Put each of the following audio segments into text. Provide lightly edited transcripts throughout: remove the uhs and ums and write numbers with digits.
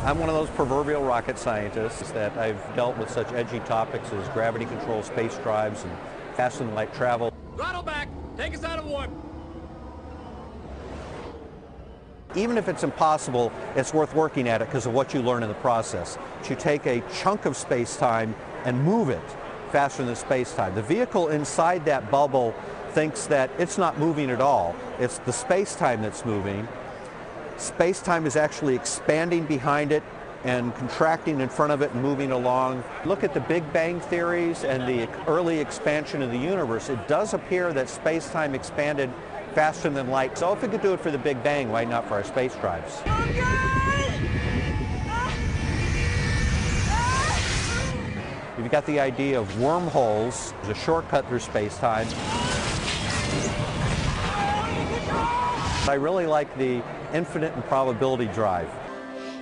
I'm one of those proverbial rocket scientists that I've dealt with such edgy topics as gravity control, space drives, and faster than light travel. Throttle back! Take us out of warp! Even if it's impossible, it's worth working at it because of what you learn in the process. You take a chunk of space-time and move it faster than space-time. The vehicle inside that bubble thinks that it's not moving at all. It's the space-time that's moving. Space-time is actually expanding behind it and contracting in front of it and moving along. Look at the Big Bang theories and the early expansion of the universe. It does appear that space-time expanded faster than light. So if it could do it for the Big Bang, why not for our space drives? You've got the idea of wormholes as a shortcut through space-time. I really like the infinite improbability drive.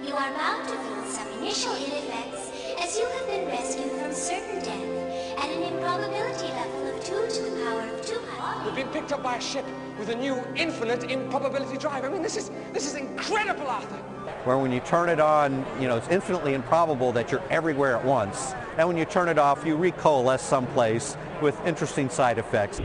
You are about to feel some initial ill effects as you have been rescued from certain death at an improbability level of 2 to the power of 200. We've been picked up by a ship with a new infinite improbability drive. I mean, this is incredible, Arthur. Where when you turn it on, you know, it's infinitely improbable that you're everywhere at once. And when you turn it off, you recoalesce someplace with interesting side effects.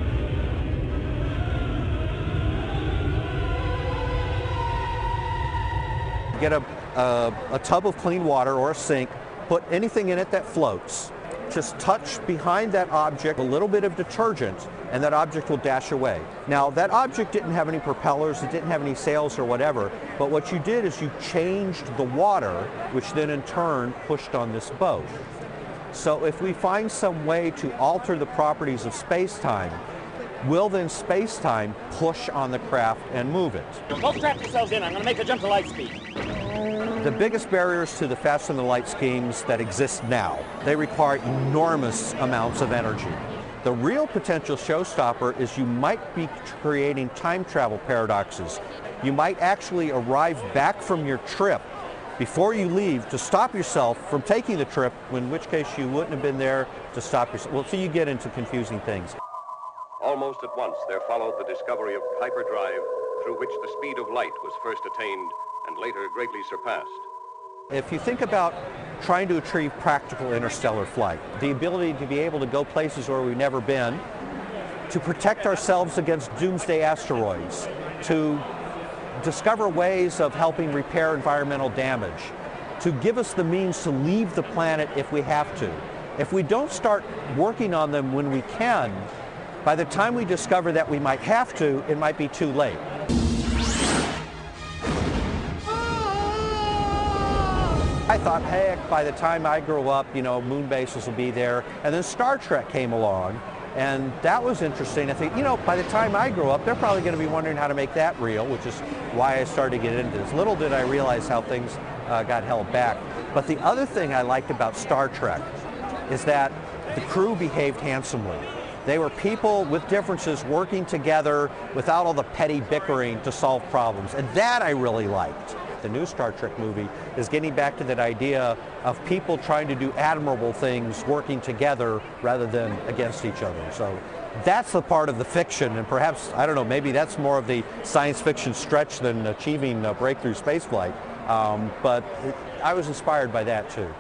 Get a tub of clean water or a sink, put anything in it that floats. Just touch behind that object a little bit of detergent and that object will dash away. Now that object didn't have any propellers, it didn't have any sails or whatever, but what you did is you changed the water, which then in turn pushed on this boat. So if we find some way to alter the properties of space-time, will then space-time push on the craft and move it? Don't strap yourselves in. I'm going to make a jump to light speed. The biggest barriers to the faster than light schemes that exist now, they require enormous amounts of energy. The real potential showstopper is you might be creating time travel paradoxes. You might actually arrive back from your trip before you leave to stop yourself from taking the trip, in which case you wouldn't have been there to stop yourself. Well, so you get into confusing things. Almost at once there followed the discovery of hyperdrive, through which the speed of light was first attained and later greatly surpassed. If you think about trying to achieve practical interstellar flight, the ability to be able to go places where we've never been, to protect ourselves against doomsday asteroids, to discover ways of helping repair environmental damage, to give us the means to leave the planet if we have to. If we don't start working on them when we can, by the time we discover that we might have to, it might be too late. I thought, heck, by the time I grow up, you know, moon bases will be there. And then Star Trek came along, and that was interesting. I think, you know, by the time I grow up, they're probably going to be wondering how to make that real, which is why I started to get into this. Little did I realize how things got held back. But the other thing I liked about Star Trek is that the crew behaved handsomely. They were people with differences working together without all the petty bickering to solve problems, and that I really liked. The new Star Trek movie is getting back to that idea of people trying to do admirable things working together rather than against each other. So that's the part of the fiction, and perhaps, I don't know, maybe that's more of the science fiction stretch than achieving breakthrough spaceflight. But I was inspired by that too.